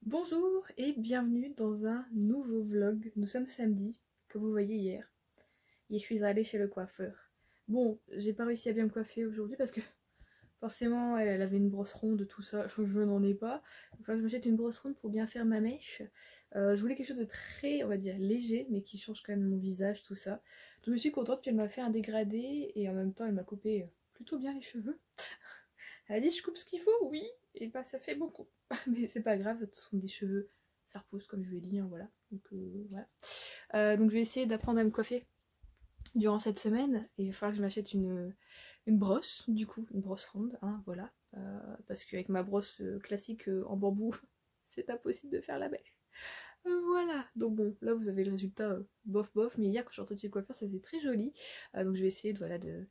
Bonjour et bienvenue dans un nouveau vlog. Nous sommes samedi, comme vous voyez hier, et je suis allée chez le coiffeur. Bon, j'ai pas réussi à bien me coiffer aujourd'hui parce que forcément elle avait une brosse ronde, tout ça, je n'en ai pas. Enfin, je m'achète une brosse ronde pour bien faire ma mèche. Je voulais quelque chose de très, on va dire, léger, mais qui change quand même mon visage, tout ça. Donc je suis contente qu'elle m'a fait un dégradé et en même temps elle m'a coupé plutôt bien les cheveux. Elle a dit je coupe ce qu'il faut, oui, et bah ça fait beaucoup. Mais c'est pas grave, ce sont des cheveux, ça repousse comme je lui ai dit, hein, voilà. Voilà. Donc je vais essayer d'apprendre à me coiffer durant cette semaine. Et il va falloir que je m'achète une brosse, du coup, une brosse ronde, hein, voilà. Parce qu'avec ma brosse classique en bambou, c'est impossible de faire la mèche. Voilà, donc bon, là vous avez le résultat bof bof, mais hier quand je suis sortie chez le coiffeur, ça faisait très joli. Donc je vais essayer de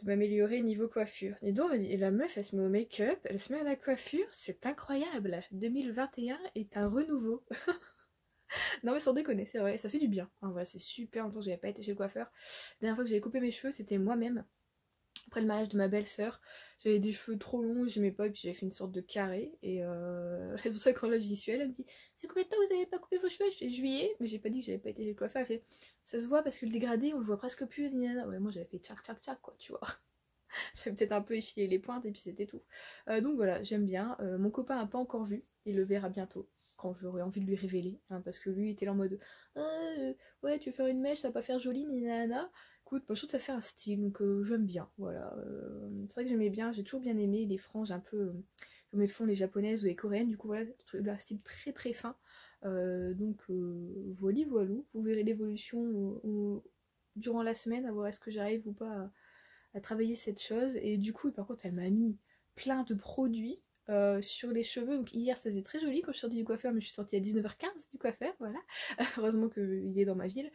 m'améliorer niveau coiffure. Et donc, et la meuf, elle se met au make-up, elle se met à la coiffure, c'est incroyable. 2021 est un renouveau. Non mais sans déconner, c'est vrai, ça fait du bien. Hein, voilà, c'est super longtemps que j'avais pas été chez le coiffeur. La dernière fois que j'avais coupé mes cheveux, c'était moi-même. Après le mariage de ma belle-sœur, j'avais des cheveux trop longs, j'aimais pas, et puis j'avais fait une sorte de carré. Et c'est pour ça que quand là j'y suis allée, elle me dit c'est combien de temps vous avez pas coupé vos cheveux? Je fais juillet, mais j'ai pas dit que j'avais pas été chez le coiffeur. Elle fait ça se voit parce que le dégradé, on le voit presque plus. Ouais, moi j'avais fait tchac tchac tchac quoi, tu vois. J'avais peut-être un peu effilé les pointes et puis c'était tout. Donc voilà, j'aime bien. Mon copain n'a pas encore vu, il le verra bientôt, quand j'aurai envie de lui révéler. Hein, parce que lui était là en mode ouais, tu veux faire une mèche, ça va pas faire joli, ni nanana. Écoute, moi je trouve que ça fait un style, donc j'aime bien. Voilà. C'est vrai que j'aimais bien, j'ai toujours bien aimé les franges un peu comme elles font les japonaises ou les coréennes. Du coup, voilà, un style très très fin. Voilà, voilou. Vous verrez l'évolution durant la semaine, à voir est-ce que j'arrive ou pas à travailler cette chose. Et du coup, par contre, elle m'a mis plein de produits sur les cheveux. Donc hier, ça faisait très joli quand je suis sortie du coiffeur, mais je suis sortie à 19h15 du coiffeur, voilà. Heureusement qu'il est dans ma ville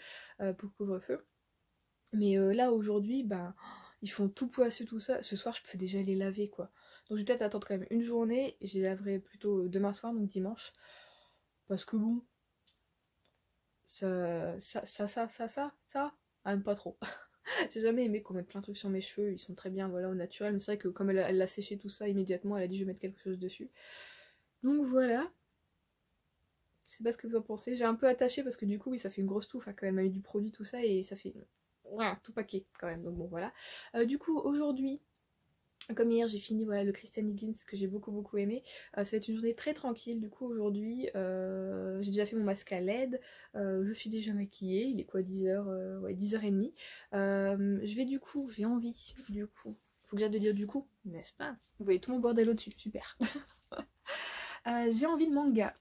pour couvre-feu. Mais là, aujourd'hui, ben, ils font tout poisseux, tout ça. Ce soir, je peux déjà les laver, quoi. Donc je vais peut-être attendre quand même une journée, et je les laverai plutôt demain soir, donc dimanche. Parce que bon, ça, aime pas trop. J'ai jamais aimé qu'on mette plein de trucs sur mes cheveux, ils sont très bien voilà au naturel, mais c'est vrai que comme elle l'a séché tout ça immédiatement, elle a dit je vais mettre quelque chose dessus. Donc voilà, je sais pas ce que vous en pensez, j'ai un peu attaché parce que du coup oui ça fait une grosse touffe hein, quand même, elle a eu du produit tout ça et ça fait tout paquet quand même, donc bon voilà. Du coup aujourd'hui, comme hier j'ai fini voilà, le Christian Higgins que j'ai beaucoup aimé, ça va être une journée très tranquille. Du coup aujourd'hui j'ai déjà fait mon masque à LED, je suis déjà maquillée, il est quoi 10h, ouais 10h30. Je vais du coup, j'ai envie du coup, faut que j'aille de dire du coup, n'est-ce pas? Vous voyez tout mon bordel au-dessus, super. J'ai envie de manga.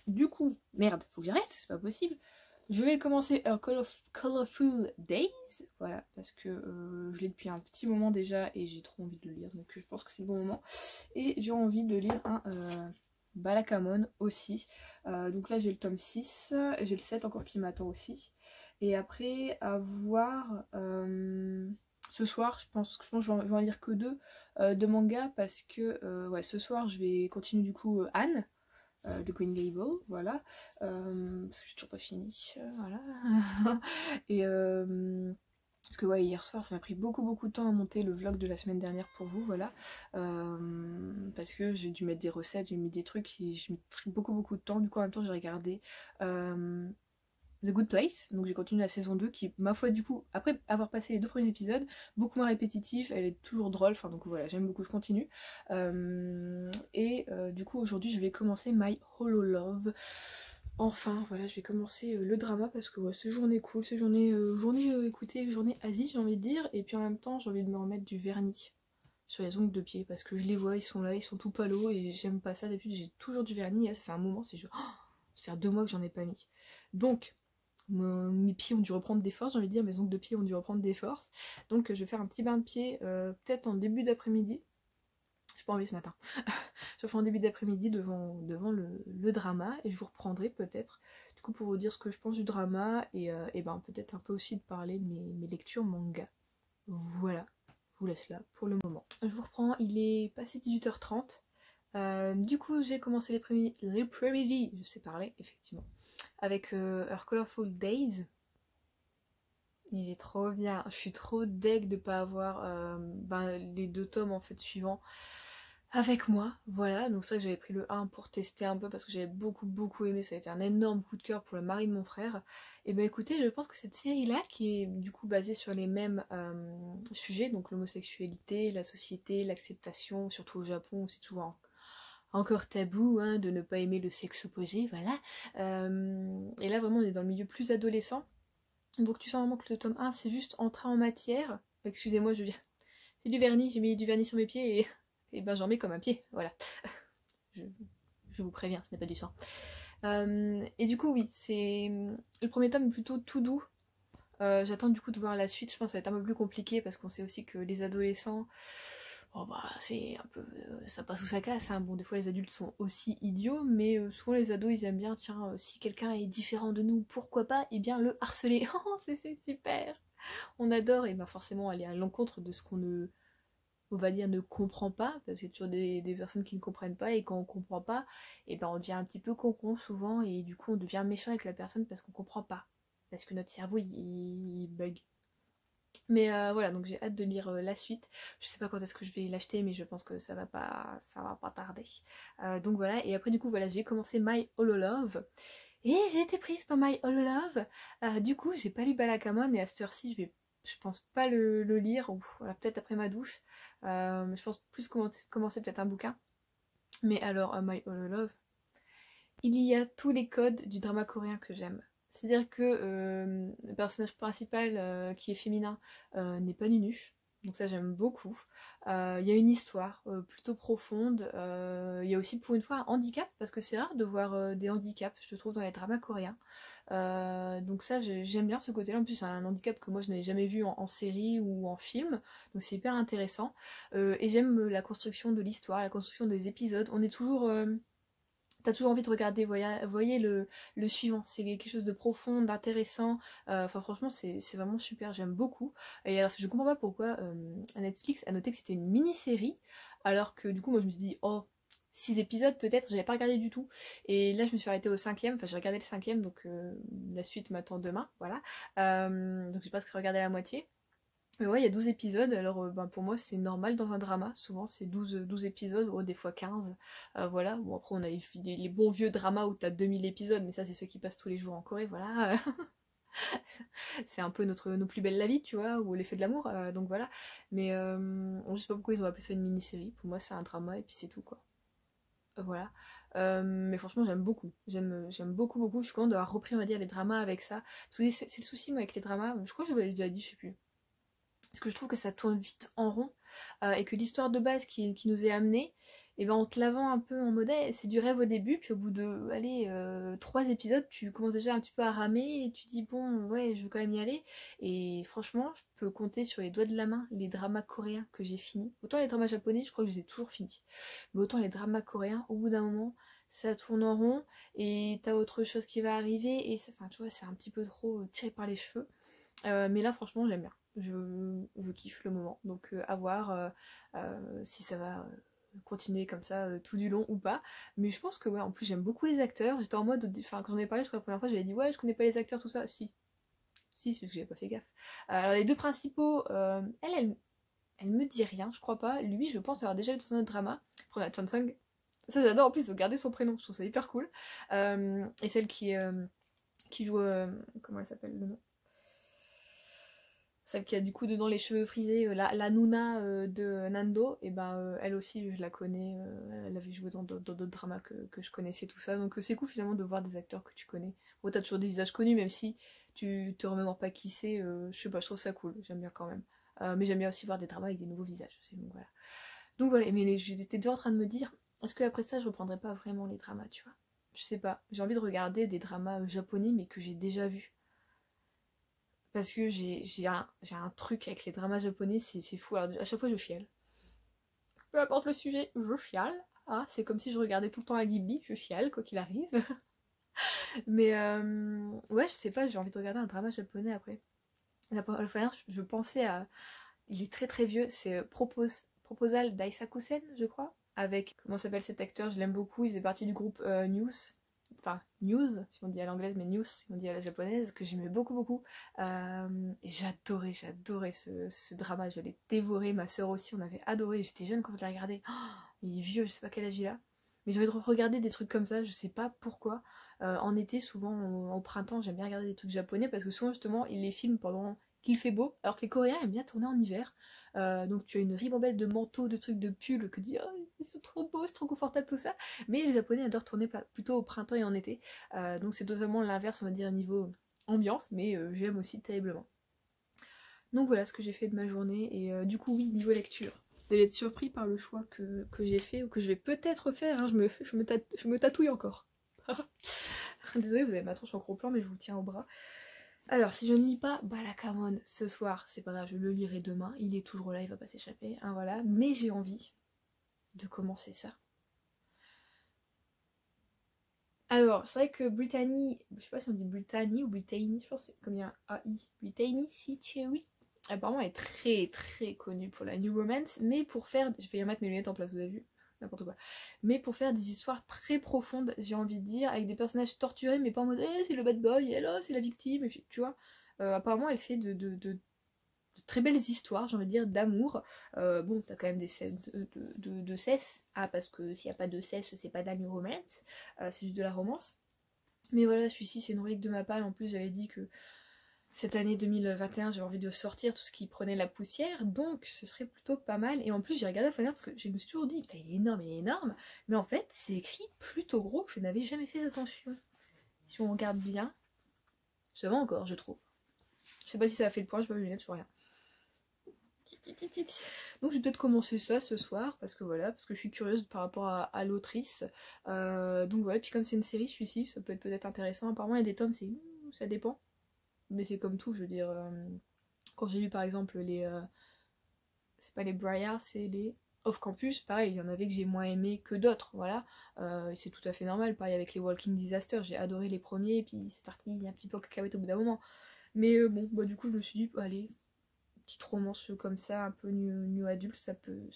Du coup, merde, faut que j'arrête, c'est pas possible. Je vais commencer A Colorful Days, voilà, parce que je l'ai depuis un petit moment déjà et j'ai trop envie de le lire, donc je pense que c'est le bon moment. Et j'ai envie de lire un Balakamon aussi. Donc là j'ai le tome 6, j'ai le 7 encore qui m'attend aussi. Et après, à voir ce soir, je pense que je vais en lire que deux de manga parce que ouais, ce soir je vais continuer du coup Anne de Green Gable, voilà, parce que j'ai toujours pas fini, voilà. Et parce que ouais, hier soir ça m'a pris beaucoup de temps à monter le vlog de la semaine dernière pour vous, voilà, parce que j'ai dû mettre des recettes, j'ai mis des trucs et j'ai mis beaucoup de temps. Du coup en même temps j'ai regardé The Good Place, donc j'ai continué la saison 2 qui, ma foi, du coup, après avoir passé les deux premiers épisodes, beaucoup moins répétitive, elle est toujours drôle, enfin donc voilà, j'aime beaucoup, je continue. Du coup, aujourd'hui, je vais commencer My Holo Love. Enfin, voilà, je vais commencer le drama parce que ouais, c'est journée cool, c'est journée, écoutez, journée Asie, j'ai envie de dire, et puis en même temps, j'ai envie de me remettre du vernis sur les ongles de pied parce que je les vois, ils sont là, ils sont tout palos et j'aime pas ça. D'habitude, j'ai toujours du vernis, là, ça fait un moment, c'est juste, ça fait 2 mois que j'en ai pas mis. Donc, mes pieds ont dû reprendre des forces, j'ai envie de dire, mes ongles de pied ont dû reprendre des forces. Donc je vais faire un petit bain de pied peut-être en début d'après-midi. Je pas envie ce matin. Je ferai en début d'après-midi devant le drama et je vous reprendrai peut-être du coup pour vous dire ce que je pense du drama et ben peut-être un peu aussi de parler de mes lectures manga. Voilà, je vous laisse là pour le moment. Je vous reprends, il est passé 18h30. Du coup j'ai commencé l'après-midi, je sais parler effectivement, avec Her Colorful Days. Il est trop bien, je suis trop deg de pas avoir les 2 tomes en fait suivants. avec moi, voilà. Donc c'est vrai que j'avais pris le 1 pour tester un peu parce que j'avais beaucoup aimé, ça a été un énorme coup de cœur pour le mari de mon frère. Et bah écoutez, je pense que cette série-là, qui est du coup basée sur les mêmes sujets, donc l'homosexualité, la société, l'acceptation, surtout au Japon, c'est toujours encore tabou hein, de ne pas aimer le sexe opposé, voilà. Et là vraiment on est dans le milieu plus adolescent, donc tu sens vraiment que le tome 1 c'est juste entrer en matière. Excusez-moi, je veux dire, c'est du vernis, j'ai mis du vernis sur mes pieds et ben j'en mets comme un pied, voilà. Je, je vous préviens, ce n'est pas du sang. Et du coup oui, c'est le premier tome est plutôt tout doux. J'attends du coup de voir la suite, je pense que ça va être un peu plus compliqué parce qu'on sait aussi que les adolescents, oh bah c'est un peu, ça passe ou ça casse, hein. Bon des fois les adultes sont aussi idiots, mais souvent les ados ils aiment bien, tiens, si quelqu'un est différent de nous, pourquoi pas, et bien le harceler, oh c'est super, on adore, et ben forcément aller à l'encontre de ce qu'on ne, on va dire ne comprend pas, parce qu'il y a toujours des personnes qui ne comprennent pas, et quand on comprend pas, et ben on devient un petit peu con souvent, et du coup on devient méchant avec la personne parce qu'on comprend pas, parce que notre cerveau il bug. Mais voilà, donc j'ai hâte de lire la suite. Je sais pas quand est-ce que je vais l'acheter, mais je pense que ça va pas tarder. Donc voilà, et après du coup voilà, j'ai commencé My Holo Love. Et j'ai été prise dans My Holo Love. Du coup, j'ai pas lu Balakamon, et à cette heure-ci, je pense pas le lire, ou voilà, peut-être après ma douche. Je pense plus commencer peut-être un bouquin. Mais alors, My Holo Love, il y a tous les codes du drama coréen que j'aime. C'est-à-dire que le personnage principal qui est féminin n'est pas Nunu, donc ça j'aime beaucoup. Il y a une histoire plutôt profonde. Il y a aussi pour une fois un handicap, parce que c'est rare de voir des handicaps, je trouve, dans les dramas coréens. Donc ça j'aime bien ce côté-là. En plus c'est un handicap que moi je n'avais jamais vu en série ou en film, donc c'est hyper intéressant. Et j'aime la construction de l'histoire, la construction des épisodes. On est toujours t'as toujours envie de regarder, voyez le suivant, c'est quelque chose de profond, d'intéressant, enfin franchement c'est vraiment super, j'aime beaucoup. Et alors je comprends pas pourquoi Netflix a noté que c'était une mini-série, alors que du coup moi je me suis dit, oh, 6 épisodes peut-être, j'avais pas regardé du tout. Et là je me suis arrêtée au 5e, enfin j'ai regardé le 5e, donc la suite m'attend demain, voilà. Donc j'ai presque regardé la moitié. Mais ouais, il y a 12 épisodes, alors ben, pour moi c'est normal dans un drama, souvent c'est 12 épisodes, ou des fois 15, voilà. Bon après on a les bons vieux dramas où t'as 2000 épisodes, mais ça c'est ceux qui passent tous les jours en Corée, voilà. C'est un peu nos plus belles la vie, tu vois, ou l'effet de l'amour, donc voilà. Mais je sais pas pourquoi ils ont appelé ça une mini-série, pour moi c'est un drama et puis c'est tout quoi. Voilà. Mais franchement j'aime beaucoup, j'aime beaucoup, je suis contente d'avoir repris on va dire les dramas avec ça. Parce que c'est le souci moi avec les dramas, je crois que je vous l'avais déjà dit, je sais plus. Parce que je trouve que ça tourne vite en rond et que l'histoire de base qui nous est amenée, et ben en te lavant un peu en mode c'est du rêve au début, puis au bout de allez 3 épisodes, tu commences déjà un petit peu à ramer et tu dis bon ouais je veux quand même y aller. Et franchement, je peux compter sur les doigts de la main les dramas coréens que j'ai finis. Autant les dramas japonais, je crois que je les ai toujours finis. Mais autant les dramas coréens, au bout d'un moment, ça tourne en rond et t'as autre chose qui va arriver et ça, enfin tu vois, c'est un petit peu trop tiré par les cheveux. Mais là franchement j'aime bien. Je kiffe le moment. Donc à voir si ça va continuer comme ça tout du long ou pas. Mais je pense que ouais, en plus j'aime beaucoup les acteurs. J'étais en mode, enfin quand j'en ai parlé, je crois la première fois, j'avais dit ouais je connais pas les acteurs, tout ça. Si, c'est que j'avais pas fait gaffe. Alors les deux principaux, elle me dit rien, je crois pas. Lui, je pense avoir déjà eu dans un autre drama. Après, Chansung, ça j'adore, en plus ils ont gardé son prénom, je trouve ça hyper cool. Et celle qui joue, comment elle s'appelle le nom, celle qui a du coup dedans les cheveux frisés, la Nuna de Nando, et ben elle aussi je la connais, elle avait joué dans d'autres dramas que je connaissais tout ça, donc c'est cool finalement de voir des acteurs que tu connais. Bon t'as toujours des visages connus même si tu te remémores pas qui c'est, je sais pas, je trouve ça cool, j'aime bien quand même. Mais j'aime bien aussi voir des dramas avec des nouveaux visages, donc voilà. Donc voilà, mais j'étais déjà en train de me dire, est-ce que après ça je reprendrai pas vraiment les dramas, tu vois? Je sais pas, j'ai envie de regarder des dramas japonais mais que j'ai déjà vus. Parce que j'ai un truc avec les dramas japonais, c'est fou. Alors, à chaque fois, je chiale. Peu importe le sujet, je chiale. Ah, c'est comme si je regardais tout le temps la Ghibli, je chiale, quoi qu'il arrive. Mais ouais, je sais pas, j'ai envie de regarder un drama japonais après. La première fois, je pensais à. Il est très vieux, c'est Proposal d'Aisakusen, je crois. Avec, comment s'appelle cet acteur, je l'aime beaucoup, il faisait partie du groupe News. Enfin, News, si on dit à l'anglaise, mais News, si on dit à la japonaise, que j'aimais beaucoup. Et j'adorais ce drama, je l'ai dévoré, ma soeur aussi, on avait adoré, j'étais jeune quand je l'ai regardé. Oh, il est vieux, je sais pas quel âge il a. Mais j'ai envie de regarder des trucs comme ça, je sais pas pourquoi. En été, souvent au printemps, j'aime bien regarder des trucs japonais parce que souvent justement ils les filment pendant qu'il fait beau, alors que les Coréens aiment bien tourner en hiver. Donc tu as une ribambelle de manteaux, de trucs, de pulls que tu dis oh ils sont trop beaux, c'est trop confortable tout ça. Mais les Japonais adorent tourner plutôt au printemps et en été. Donc c'est totalement l'inverse on va dire niveau ambiance, mais j'aime aussi terriblement. Donc voilà ce que j'ai fait de ma journée et du coup oui niveau lecture. Vous allez être surpris par le choix que j'ai fait ou que je vais peut-être faire, hein. Je me tatouille encore. Désolée vous avez ma tronche en gros plan mais je vous tiens au bras. Alors si je ne lis pas Balakamon ce soir, c'est pas grave, je le lirai demain, il est toujours là, il va pas s'échapper, hein, voilà. Mais j'ai envie de commencer ça. Alors, c'est vrai que Brittany, je sais pas si on dit Brittany ou Brittany, je pense que c'est comme il y a un AI, Brittany Cherry. Apparemment elle est très très connue pour la New Romance, mais pour faire, je vais y remettre mes lunettes en place, vous avez vu, n'importe quoi, mais pour faire des histoires très profondes, j'ai envie de dire, avec des personnages torturés, mais pas en mode c'est le bad boy, et là c'est la victime, et puis tu vois, apparemment elle fait de très belles histoires, j'ai envie de dire, d'amour. Bon, t'as quand même des scènes de cesse, parce que s'il n'y a pas de cesse, c'est pas de la New Romance, c'est juste de la romance. Mais voilà, celui-ci c'est une relique de ma part, en plus j'avais dit que cette année 2021 j'avais envie de sortir tout ce qui prenait la poussière, donc ce serait plutôt pas mal. Et en plus j'ai regardé la fenêtre parce que je me suis toujours dit putain il est énorme, mais en fait c'est écrit plutôt gros, je n'avais jamais fait attention. Si on regarde bien, ça va encore je trouve. Je sais pas si ça a fait le point, je vois mes lunettes, je vois rien. Donc je vais peut-être commencer ça ce soir parce que voilà, parce que je suis curieuse par rapport à l'autrice. Donc voilà, puis comme c'est une série celui-ci, ça peut être peut-être intéressant. Apparemment il y a des tomes, ça dépend. Mais c'est comme tout, je veux dire, quand j'ai lu par exemple les... c'est pas les Briars, c'est les Off Campus, pareil, il y en avait que j'ai moins aimé que d'autres, voilà. C'est tout à fait normal, pareil avec les Walking Disaster, j'ai adoré les premiers, et puis c'est parti un petit peu en cacahuète au bout d'un moment. Mais bon, bah du coup je me suis dit, allez, petite romance comme ça, un peu new adulte, ça peut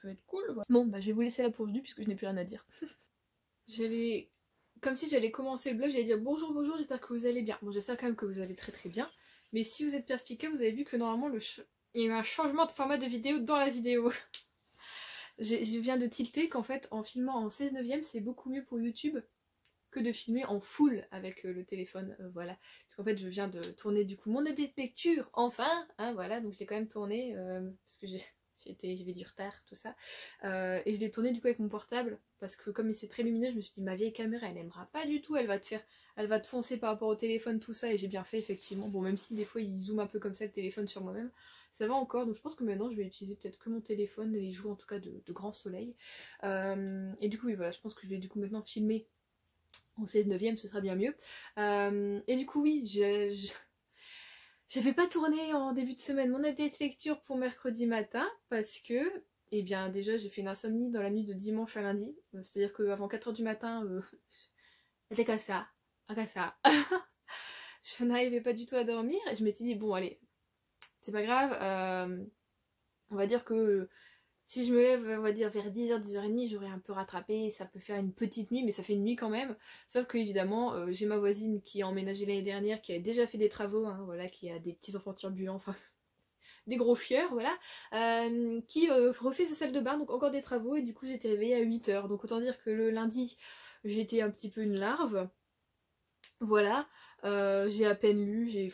être cool, voilà. Bon, bah je vais vous laisser là pour aujourd'hui, puisque je n'ai plus rien à dire. J'allais... Comme si j'allais commencer le vlog, j'allais dire bonjour, j'espère que vous allez bien. Bon, j'espère quand même que vous allez très très bien. Mais si vous êtes perspicace, vous avez vu que normalement il y a eu un changement de format de vidéo dans la vidéo. Je viens de tilter qu'en fait, en filmant en 16/9, c'est beaucoup mieux pour YouTube que de filmer en full avec le téléphone, voilà. Parce qu'en fait, je viens de tourner du coup mon update lecture, enfin, hein, voilà, donc je l'ai quand même tourné, parce que j'avais du retard, tout ça. Et je l'ai tourné du coup avec mon portable, parce que comme c'est très lumineux, je me suis dit, ma vieille caméra, elle n'aimera pas du tout, elle va te foncer par rapport au téléphone, tout ça, et j'ai bien fait, effectivement. Bon, même si des fois, il zoome un peu comme ça, le téléphone sur moi-même, ça va encore, donc je pense que maintenant, je vais utiliser peut-être que mon téléphone, les jours en tout cas de grand soleil. Et du coup, oui, voilà, je pense que je vais du coup maintenant filmer en 16/9, ce sera bien mieux. Et du coup, oui, j'avais pas tourné en début de semaine mon update lecture pour mercredi matin parce que, eh bien, déjà, j'ai fait une insomnie dans la nuit de dimanche à lundi. C'est-à-dire qu'avant 4h du matin, c'était comme ça. Comme ça. Je n'arrivais pas du tout à dormir et je m'étais dit, bon, allez, c'est pas grave. On va dire que si je me lève, on va dire vers 10h, 10h30, j'aurais un peu rattrapé, ça peut faire une petite nuit, mais ça fait une nuit quand même. Sauf que évidemment, j'ai ma voisine qui a emménagé l'année dernière, qui a déjà fait des travaux, hein, voilà, qui a des petits enfants turbulents, enfin des gros chieurs, voilà, qui refait sa salle de bain, donc encore des travaux, et du coup j'étais réveillée à 8h. Donc autant dire que le lundi, j'étais un petit peu une larve. Voilà, j'ai à peine lu, j'ai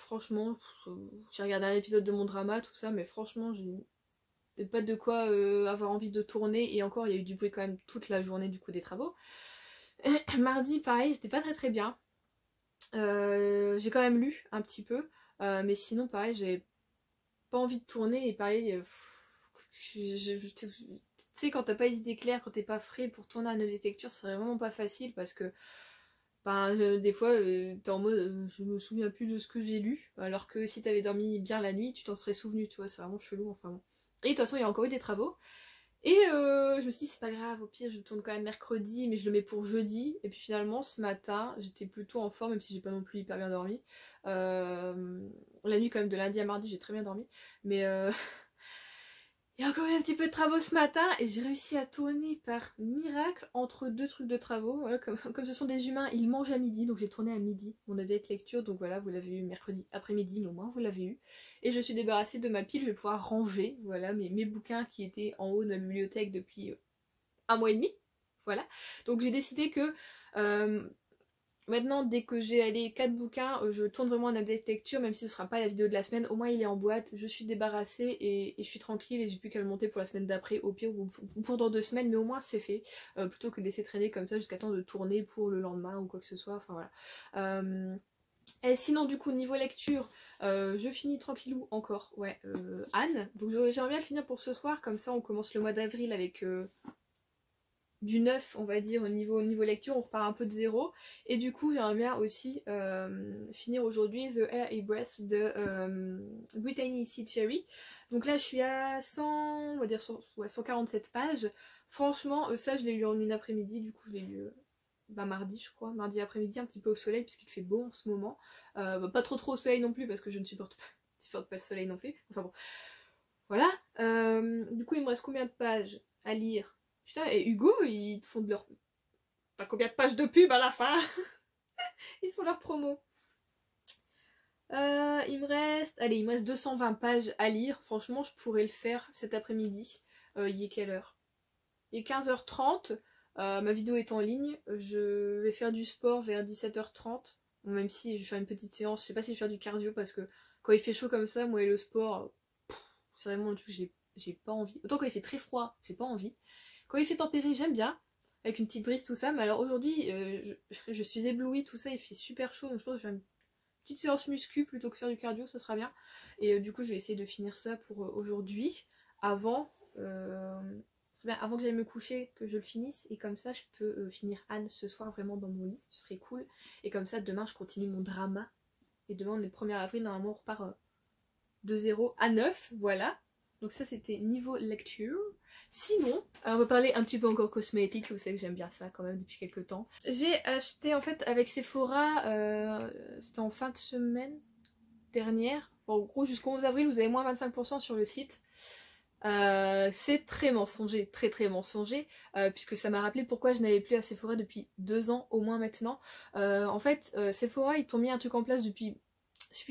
regardé un épisode de mon drama, tout ça, mais franchement, j'ai pas de quoi avoir envie de tourner, et encore il y a eu du bruit quand même toute la journée du coup des travaux. Mardi pareil, j'étais pas très très bien, j'ai quand même lu un petit peu, mais sinon pareil j'avais pas envie de tourner, et pareil tu sais quand t'as pas d'idée claire, quand t'es pas frais pour tourner un objet de lecture, c'est vraiment pas facile parce que des fois t'es en mode je me souviens plus de ce que j'ai lu, alors que si t'avais dormi bien la nuit tu t'en serais souvenu, tu vois, c'est vraiment chelou, enfin bon. Et de toute façon il y a encore eu des travaux, et je me suis dit c'est pas grave, au pire je tourne quand même mercredi, mais je le mets pour jeudi. Et puis finalement ce matin j'étais plutôt en forme, même si j'ai pas non plus hyper bien dormi. La nuit quand même de lundi à mardi j'ai très bien dormi, mais il y a encore eu un petit peu de travaux ce matin et j'ai réussi à tourner par miracle entre deux trucs de travaux. Voilà, comme ce sont des humains, ils mangent à midi, donc j'ai tourné à midi mon update lecture. Donc voilà, vous l'avez eu mercredi après-midi, mais au moins vous l'avez eu. Et je suis débarrassée de ma pile, je vais pouvoir ranger voilà, mes bouquins qui étaient en haut de ma bibliothèque depuis un mois et demi. Voilà. Donc j'ai décidé que maintenant, dès que j'ai allé 4 bouquins, je tourne vraiment un update lecture, même si ce sera pas la vidéo de la semaine. Au moins, il est en boîte, je suis débarrassée et je suis tranquille et j'ai plus qu'à le monter pour la semaine d'après, au pire, ou pour dans 2 semaines, mais au moins c'est fait. Plutôt que de laisser traîner comme ça jusqu'à temps de tourner pour le lendemain ou quoi que ce soit. Enfin voilà. Et sinon, du coup, niveau lecture, je finis tranquillou encore, ouais, Anne. Donc j'aimerais bien le finir pour ce soir, comme ça on commence le mois d'avril avec du neuf, on va dire, au niveau lecture, on repart un peu de zéro. Et du coup, j'aimerais bien aussi finir aujourd'hui The Air and Breath de Brittany C. Cherry. Donc là, je suis à 100, on va dire 147 pages. Franchement, ça, je l'ai lu en une après-midi. Du coup, je l'ai lu mardi, je crois. Mardi après-midi, un petit peu au soleil, puisqu'il fait beau en ce moment. Pas trop au soleil non plus, parce que je ne supporte pas le soleil non plus. Enfin bon, voilà. Du coup, il me reste combien de pages à lire? Putain, et Hugo, ils te font de leur... T'as combien de pages de pub à la fin? Ils font leur promo. Il me reste 220 pages à lire. Franchement, je pourrais le faire cet après-midi. Il est quelle heure? Il est 15h30. Ma vidéo est en ligne. Je vais faire du sport vers 17h30. Bon, même si je vais faire une petite séance. Je sais pas si je vais faire du cardio parce que quand il fait chaud comme ça, moi et le sport, c'est vraiment un truc que j'ai pas envie. Autant quand il fait très froid, j'ai pas envie. Quand il fait tempéré, j'aime bien, avec une petite brise, tout ça, mais alors aujourd'hui, je suis éblouie, tout ça, il fait super chaud, donc je pense que je vais faire une petite séance muscu plutôt que faire du cardio, ça sera bien. Et du coup, je vais essayer de finir ça pour aujourd'hui, avant, avant que j'aille me coucher, que je le finisse, et comme ça, je peux finir Anne ce soir vraiment dans mon lit, ce serait cool. Et comme ça, demain, je continue mon drama, et demain, on est le 1er avril, normalement, on repart de 0 à 9, voilà. Donc ça c'était niveau lecture. Sinon, on va parler un petit peu encore cosmétique, vous savez que j'aime bien ça quand même depuis quelques temps. J'ai acheté en fait avec Sephora, c'était en fin de semaine dernière. Bon, en gros jusqu'au 11 avril vous avez moins 25% sur le site. C'est très mensonger, très mensonger, puisque ça m'a rappelé pourquoi je n'allais plus à Sephora depuis 2 ans au moins maintenant. En fait, Sephora ils t'ont mis un truc en place depuis...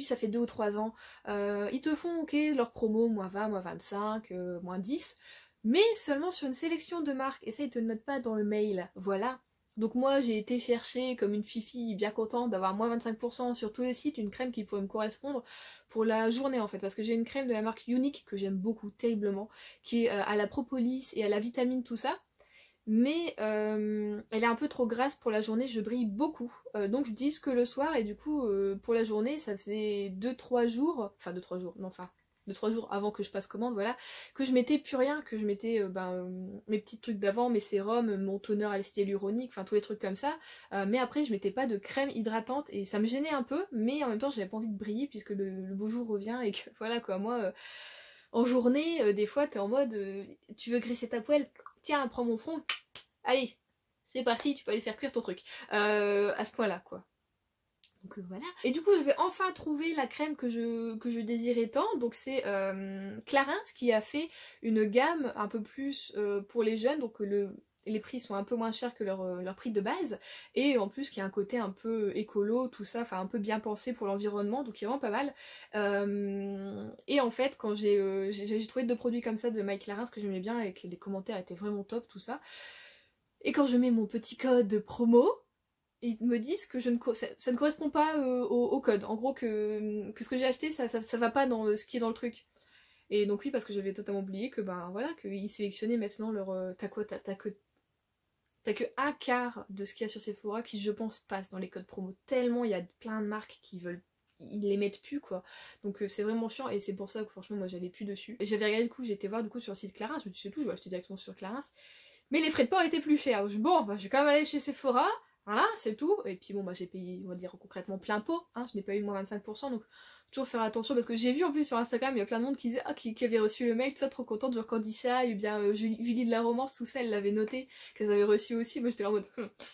ça fait 2 ou 3 ans. Ils te font ok leur promo, moins 20, moins 25, moins 10, mais seulement sur une sélection de marques, et ça ils te le notent pas dans le mail, voilà. Donc moi j'ai été chercher comme une fifi bien contente d'avoir moins 25% sur tout le site, une crème qui pourrait me correspondre pour la journée en fait, parce que j'ai une crème de la marque Unique que j'aime beaucoup, terriblement, qui est à la propolis et à la vitamine tout ça, mais elle est un peu trop grasse pour la journée, je brille beaucoup, donc je dis que le soir, et du coup pour la journée ça faisait 2-3 jours, enfin 2-3 jours, non enfin 2-3 jours avant que je passe commande, voilà, que je mettais plus rien, que je mettais mes petits trucs d'avant, mes sérums, mon toner à l'acide hyaluronique, enfin tous les trucs comme ça, mais après je mettais pas de crème hydratante et ça me gênait un peu, mais en même temps j'avais pas envie de briller puisque le beau jour revient et que voilà quoi, moi en journée, des fois t'es en mode tu veux graisser ta poêle, tiens prends mon front, allez c'est parti, tu peux aller faire cuire ton truc, à ce point là quoi. Donc voilà. Et du coup je vais enfin trouver la crème que je désirais tant. Donc c'est Clarins qui a fait une gamme un peu plus pour les jeunes. Donc les prix sont un peu moins chers que leur prix de base. Et en plus qui a un côté un peu écolo, tout ça, enfin un peu bien pensé pour l'environnement. Donc il est vraiment pas mal. Et en fait quand j'ai trouvé 2 produits comme ça de My Clarins que j'aimais bien et que les commentaires étaient vraiment top, tout ça. Et quand je mets mon petit code promo, ils me disent que ça ne correspond pas au code. En gros que ce que j'ai acheté ça va pas dans ce qui est dans le truc. Et donc oui, parce que j'avais totalement oublié que ben voilà, qu'ils sélectionnaient maintenant leur... T'as que un quart de ce qu'il y a sur Sephora qui je pense passe dans les codes promo. Tellement il y a plein de marques qui veulent... Ils les mettent plus quoi. Donc c'est vraiment chiant et c'est pour ça que franchement moi j'allais plus dessus. Et j'avais regardé du coup, j'ai été voir du coup sur le site Clarins, je me suis dit c'est tout, je vais acheter directement sur Clarins. Mais les frais de port étaient plus chers. Bon, bah, je vais quand même aller chez Sephora. Voilà, c'est tout. Et puis bon, bah j'ai payé, on va dire concrètement plein pot. Hein, je n'ai pas eu moins 25%. Donc toujours faire attention. Parce que j'ai vu en plus sur Instagram, il y a plein de monde qui disait qui avait reçu le mail, tout ça, trop contente. Genre Candy Shy, ou bien Julie de la Romance, tout ça, elle l'avait noté, qu'elles avaient reçu aussi. Moi j'étais là en mode,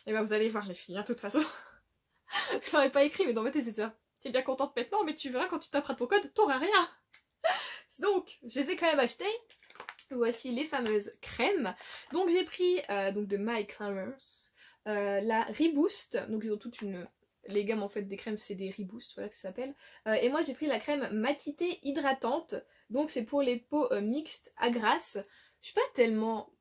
et ben vous allez voir les filles, hein, de toute façon. Je leur ai pas écrit, mais dans ma tête c'était ça. T'es bien contente maintenant, mais tu verras quand tu taperas ton code, t'auras rien. Donc, je les ai quand même achetés. Voici les fameuses crèmes. Donc j'ai pris donc de My Clarins la Reboost. Donc ils ont toute une... Les gammes en fait des crèmes c'est des Reboost, voilà que ça s'appelle. Et moi j'ai pris la crème matité hydratante. Donc c'est pour les peaux mixtes à grasse. Je suis pas tellement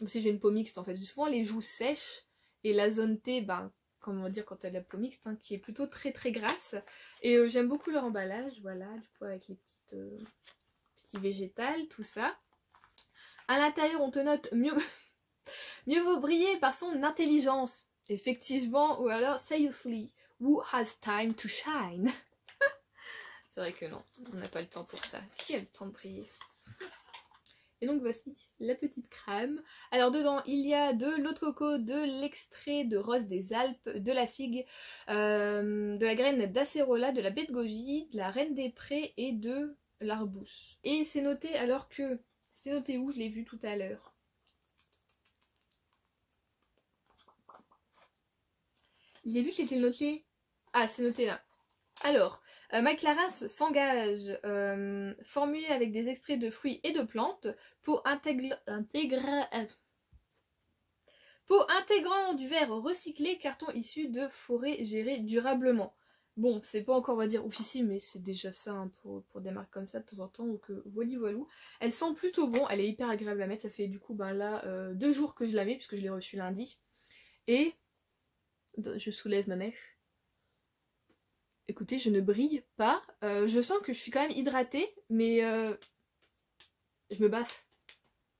si j'ai une peau mixte en fait, j'ai souvent les joues sèches et la zone T, ben, comment dire quand elle a la peau mixte, hein, qui est plutôt très très grasse. Et j'aime beaucoup leur emballage, voilà, du coup avec les petits végétales, tout ça. À l'intérieur, on te note mieux, mieux vaut briller par son intelligence. Effectivement, ou alors, seriously, who has time to shine? C'est vrai que non, on n'a pas le temps pour ça. Qui a le temps de briller? Et donc voici la petite crème. Alors dedans il y a de l'eau de coco, de l'extrait de rose des Alpes, de la figue, de la graine d'acérola, de la baie de goji, de la reine des prés et de l'arbousse. Et c'est noté alors que... C'était noté où? Je l'ai vu tout à l'heure. J'ai vu que c'était noté... Ah, c'est noté là. Alors, Mike Larras s'engage, formulé avec des extraits de fruits et de plantes, peau intégrant du verre recyclé, carton issu de forêts gérées durablement. Bon, c'est pas encore, on va dire, officiel, mais c'est déjà ça hein, pour des marques comme ça de temps en temps, donc voilou. Elle sent plutôt bon, elle est hyper agréable à mettre, ça fait du coup, ben là, 2 jours que je la mets, puisque je l'ai reçue lundi. Et, je soulève ma mèche. Écoutez, je ne brille pas. Je sens que je suis quand même hydratée, mais je me baffe.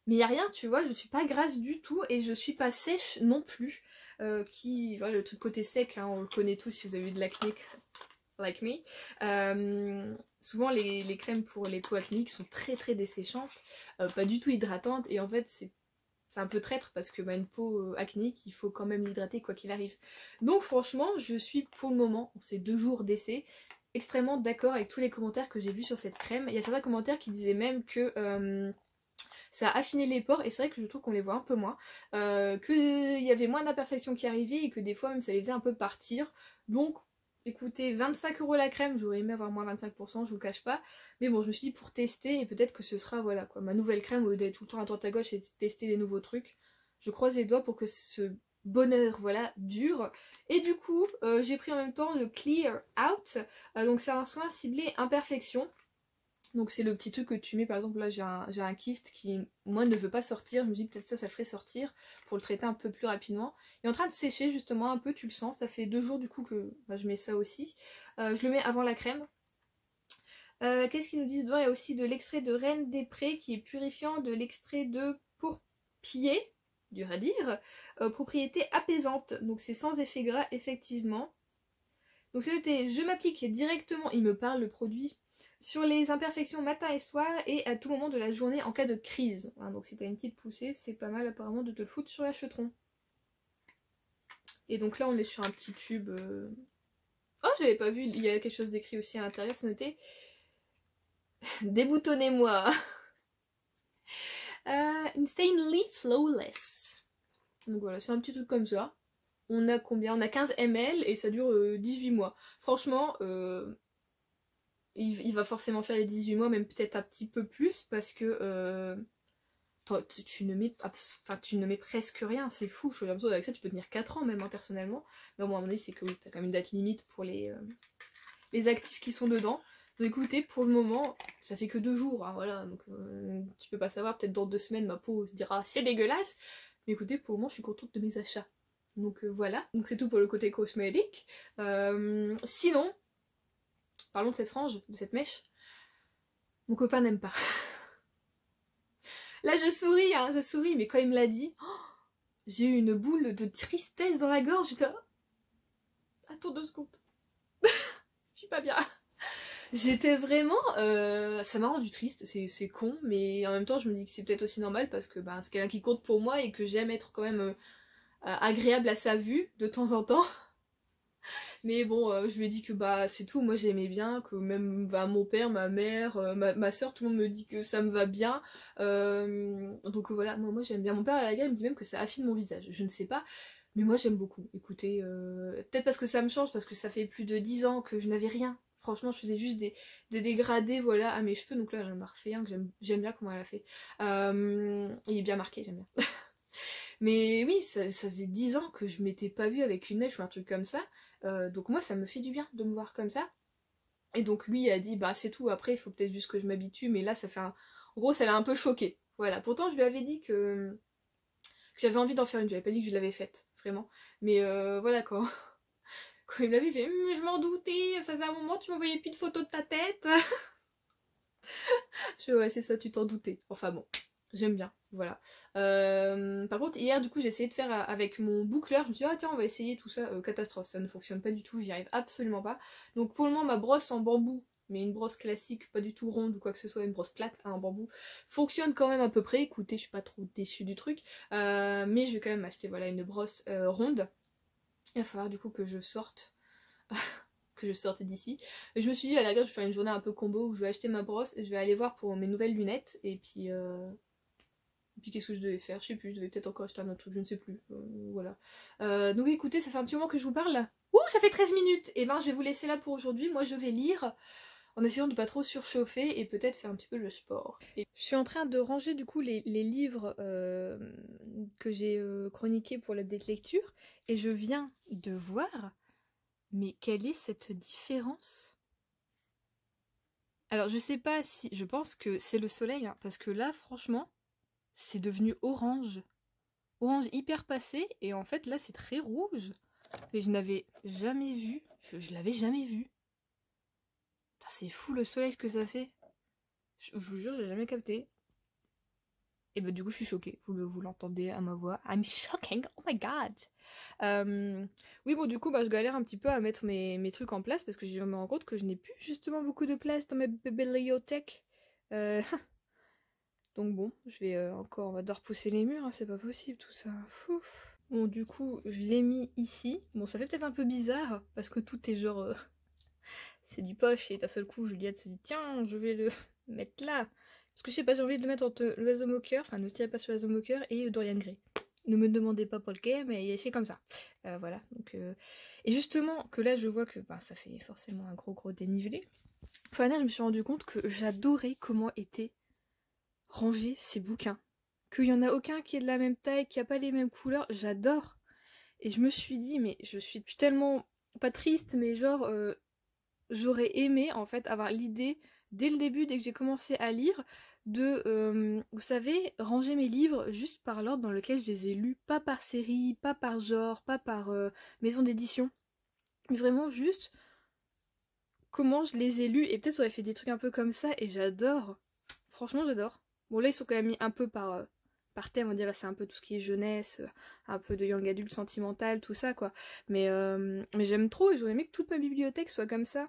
Mais il n'y a rien, tu vois, je suis pas grasse du tout et je suis pas sèche non plus. Voilà, le truc côté sec, hein, on le connaît tous si vous avez eu de l'acné, like me. Souvent les crèmes pour les peaux acnéiques sont très très desséchantes, pas du tout hydratantes et en fait c'est un peu traître parce que une peau acnéique, il faut quand même l'hydrater quoi qu'il arrive. Donc franchement, je suis pour le moment, en ces 2 jours d'essai, extrêmement d'accord avec tous les commentaires que j'ai vus sur cette crème. Il y a certains commentaires qui disaient même que ça a affiné les pores et c'est vrai que je trouve qu'on les voit un peu moins. Qu'il y avait moins d'imperfections qui arrivaient et que des fois même ça les faisait un peu partir. Donc écoutez, 25 € la crème, j'aurais aimé avoir moins 25%, je vous le cache pas. Mais bon, je me suis dit pour tester, et peut-être que ce sera, voilà quoi, ma nouvelle crème, au lieu d'être tout le temps à droite à gauche et de tester des nouveaux trucs. Je croise les doigts pour que ce bonheur, voilà, dure. Et du coup, j'ai pris en même temps le Clear Out. Donc c'est un soin ciblé imperfection. Donc c'est le petit truc que tu mets, par exemple là j'ai un kyste qui moi ne veut pas sortir, je me dis peut-être ça le ferait sortir pour le traiter un peu plus rapidement. Il est en train de sécher justement un peu, tu le sens, ça fait 2 jours du coup que je mets ça aussi. Je le mets avant la crème. Qu'est-ce qu'ils nous disent dedans? Il y a aussi de l'extrait de Reine des Prés qui est purifiant, de l'extrait de pourpier, dur à dire, propriété apaisante, donc c'est sans effet gras effectivement. Donc c'est noté, je m'applique directement, il me parle le produit, sur les imperfections matin et soir et à tout moment de la journée en cas de crise. Hein, donc si t'as une petite poussée, c'est pas mal apparemment de te le foutre sur la chetron. Et donc là on est sur un petit tube... Oh j'avais pas vu, il y a quelque chose d'écrit aussi à l'intérieur, c'est noté. Déboutonnez-moi. Insanely flawless. Donc voilà, c'est un petit truc comme ça. On a combien? On a 15 ml et ça dure 18 mois. Franchement, il va forcément faire les 18 mois, même peut-être un petit peu plus, parce que tu ne mets presque rien, c'est fou. Je suis l'impression avec ça, tu peux tenir 4 ans même, hein, personnellement. Mais bon, à mon avis, c'est que oui, t'as quand même une date limite pour les actifs qui sont dedans. Donc écoutez, pour le moment, ça fait que 2 jours, hein, voilà, donc tu peux pas savoir, peut-être dans 2 semaines, ma peau se dira c'est dégueulasse. Mais écoutez, pour le moment, je suis contente de mes achats. Donc voilà, donc c'est tout pour le côté cosmétique. Sinon, parlons de cette frange, de cette mèche. Mon copain n'aime pas. Là je souris, hein, je souris, mais quand il me l'a dit, oh, j'ai eu une boule de tristesse dans la gorge. J'étais là, attends 2 secondes. Je suis pas bien. J'étais vraiment... ça m'a rendu triste, c'est con, mais en même temps je me dis que c'est peut-être aussi normal parce que c'est quelqu'un qui compte pour moi et que j'aime être quand même agréable à sa vue de temps en temps. Mais bon, je lui ai dit que c'est tout, moi j'aimais bien, que même mon père, ma mère, ma soeur, tout le monde me dit que ça me va bien. Donc voilà, moi j'aime bien. Mon père à la gueule me dit même que ça affine mon visage, je ne sais pas. Mais moi j'aime beaucoup. Écoutez, peut-être parce que ça me change, parce que ça fait plus de 10 ans que je n'avais rien. Franchement, je faisait juste des dégradés voilà, à mes cheveux. Donc là, elle en a refait un que j'aime bien comment elle a fait. Il est bien marqué, j'aime bien. Mais oui, ça faisait 10 ans que je m'étais pas vue avec une mèche ou un truc comme ça. Donc moi, ça me fait du bien de me voir comme ça. Et donc lui a dit, c'est tout, après, il faut peut-être juste que je m'habitue. Mais là, ça fait un... En gros, ça l'a un peu choqué. Voilà, pourtant, je lui avais dit que J'avais envie d'en faire une, j'avais pas dit que je l'avais faite, vraiment. Mais voilà quoi. Quand il me l'avait fait, je m'en doutais, ça faisait un moment, tu m'envoyais plus de photos de ta tête. Je fais, ouais, c'est ça, tu t'en doutais. Enfin bon, j'aime bien, voilà. Par contre, hier, du coup, j'ai essayé de faire avec mon boucleur. Je me suis dit, ah tiens, on va essayer tout ça. Catastrophe, ça ne fonctionne pas du tout, j'y arrive absolument pas. Donc pour le moment, ma brosse en bambou, mais une brosse classique, pas du tout ronde ou quoi que ce soit, une brosse plate, hein, en bambou, fonctionne quand même à peu près. Écoutez, je suis pas trop déçue du truc. Mais je vais quand même acheter, voilà, une brosse ronde. Il va falloir du coup que je sorte. Que je sorte d'ici. Et je me suis dit, à la rigueur, je vais faire une journée un peu combo où je vais acheter ma brosse et je vais aller voir pour mes nouvelles lunettes. Et puis qu'est-ce que je devais faire? Je sais plus, je devais peut-être encore acheter un autre truc, je ne sais plus. Voilà. Donc écoutez, ça fait un petit moment que je vous parle. Ouh, ça fait 13 minutes! Et ben, je vais vous laisser là pour aujourd'hui. Moi, je vais lire en essayant de pas trop surchauffer et peut-être faire un petit peu de sport. Et je suis en train de ranger du coup les livres que j'ai chroniqués pour l'update lecture. Et je viens de voir. Mais quelle est cette différence? Alors je sais pas si... Je pense que c'est le soleil, hein, parce que là, franchement, c'est devenu orange. Orange hyper passé, et en fait là c'est très rouge. Et je n'avais jamais vu. Je l'avais jamais vu. C'est fou le soleil ce que ça fait. Je vous jure, j'ai jamais capté. Et bah du coup je suis choquée, vous l'entendez à ma voix. I'm shocking, oh my god. Oui bon du coup bah, je galère un petit peu à mettre mes trucs en place parce que je me rends compte que je n'ai plus justement beaucoup de place dans ma bibliothèque. Donc bon, je vais encore, on va devoir repousser les murs, hein, c'est pas possible tout ça. Fouf. Bon du coup je l'ai mis ici. Bon ça fait peut-être un peu bizarre parce que tout est genre... c'est du poche et d'un seul coup Juliette se dit tiens je vais le mettre là. Parce que je sais pas, j'ai envie de le mettre entre l'oiseau moqueur, enfin ne tirez pas sur l'oiseau moqueur et Dorian Gray. Ne me demandez pas Paul Kay, mais c'est comme ça. Voilà, donc... Et justement, que là je vois que bah, ça fait forcément un gros dénivelé. Enfin là je me suis rendu compte que j'adorais comment étaient rangés ces bouquins. Qu'il y en a aucun qui est de la même taille, qui a pas les mêmes couleurs, j'adore. Et je me suis dit, mais je suis tellement... pas triste, mais genre... j'aurais aimé en fait avoir l'idée dès le début, dès que j'ai commencé à lire, de, vous savez, ranger mes livres juste par l'ordre dans lequel je les ai lus, pas par série, pas par genre, pas par maison d'édition, mais vraiment juste comment je les ai lus, et peut-être ça aurait fait des trucs un peu comme ça, et j'adore, franchement j'adore. Bon là ils sont quand même mis un peu par thème, on dirait là c'est un peu tout ce qui est jeunesse, un peu de young adulte sentimental, tout ça quoi, mais j'aime trop et j'aurais aimé que toute ma bibliothèque soit comme ça.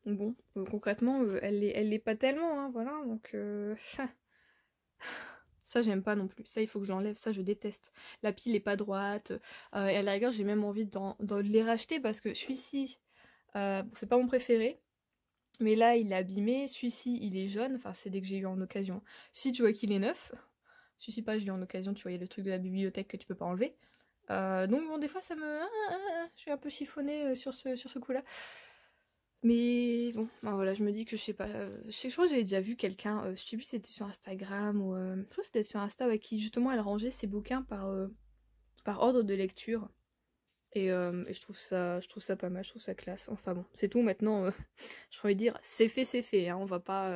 Donc bon, concrètement, elle l'est pas tellement, hein, voilà, donc ça j'aime pas non plus, ça il faut que je l'enlève, ça je déteste. La pile est pas droite, et à la rigueur j'ai même envie de les racheter parce que celui-ci, bon, c'est pas mon préféré, mais là il est abîmé, celui-ci il est jaune, enfin c'est dès que j'ai eu en occasion. Si tu vois qu'il est neuf, celui-ci pas je l'ai eu en occasion, tu vois il y a le truc de la bibliothèque que tu peux pas enlever. Donc bon des fois ça me... je suis un peu chiffonnée sur ce coup-là. Mais bon, ben voilà, je me dis que je sais pas. Je crois que j'avais déjà vu quelqu'un, je sais plus si c'était sur Instagram ou. Je crois que c'était sur Insta, ouais, qui justement elle rangeait ses bouquins par ordre de lecture. Et je trouve ça pas mal, je trouve ça classe. Enfin bon, c'est tout maintenant. Je pourrais dire c'est fait, hein, on va pas.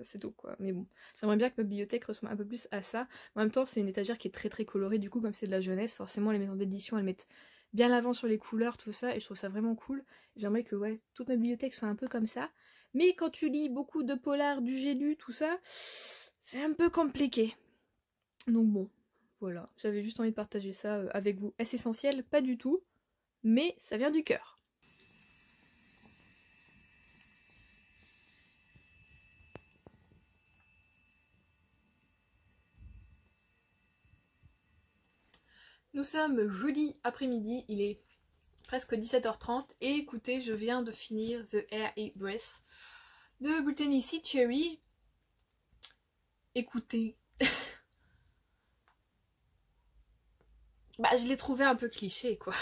C'est tout quoi. Mais bon, j'aimerais bien que ma bibliothèque ressemble un peu plus à ça. En même temps, c'est une étagère qui est très colorée, du coup, comme c'est de la jeunesse, forcément les maisons d'édition elles mettent bien l'avant sur les couleurs, tout ça, et je trouve ça vraiment cool. J'aimerais que ouais, toute ma bibliothèque soit un peu comme ça. Mais quand tu lis beaucoup de polars, du j'ai lu, tout ça, c'est un peu compliqué. Donc bon, voilà, j'avais juste envie de partager ça avec vous. Est-ce essentiel? Pas du tout, mais ça vient du cœur. Nous sommes jeudi après-midi, il est presque 17h30 et écoutez, je viens de finir The Air It Breath de Brittany C. Cherry. Écoutez, bah je l'ai trouvé un peu cliché quoi.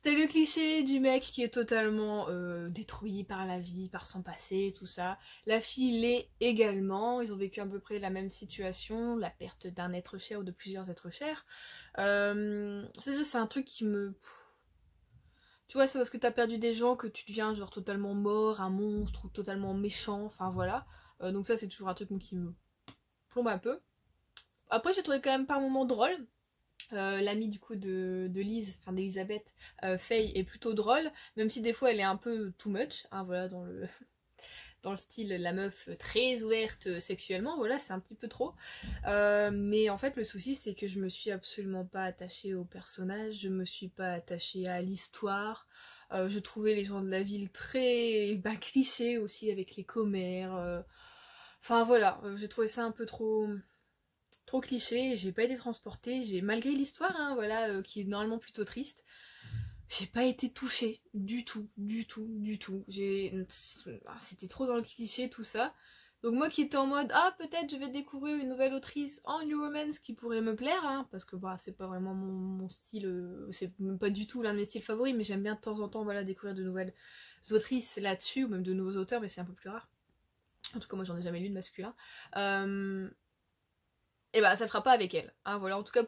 T'as le cliché du mec qui est totalement détruit par la vie, par son passé, tout ça. La fille l'est également, ils ont vécu à peu près la même situation, la perte d'un être cher ou de plusieurs êtres chers. C'est un truc qui me... Tu vois, c'est parce que t'as perdu des gens que tu deviens genre totalement mort, un monstre ou totalement méchant, enfin voilà. Donc ça c'est toujours un truc qui me plombe un peu. Après j'ai trouvé quand même par moments drôle. L'amie du coup de Lise, enfin d'Elisabeth, Faye est plutôt drôle, même si des fois elle est un peu too much, hein, voilà, dans le style la meuf très ouverte sexuellement, voilà, c'est un petit peu trop. Mais en fait le souci c'est que je me suis absolument pas attachée au personnage, je me suis pas attachée à l'histoire. Je trouvais les gens de la ville très clichés aussi avec les commères. Enfin voilà, j'ai trouvé ça un peu trop cliché, j'ai pas été transportée, j'ai malgré l'histoire, hein, voilà, qui est normalement plutôt triste, j'ai pas été touchée du tout, du tout, du tout. C'était trop dans le cliché tout ça. Donc moi qui étais en mode ah peut-être je vais découvrir une nouvelle autrice en New Romance qui pourrait me plaire, hein, parce que bah c'est pas vraiment mon style, c'est même pas du tout l'un de mes styles favoris, mais j'aime bien de temps en temps voilà découvrir de nouvelles autrices là-dessus ou même de nouveaux auteurs, mais c'est un peu plus rare. En tout cas moi j'en ai jamais lu de masculin. Et bah ça le fera pas avec elle, hein, voilà, en tout cas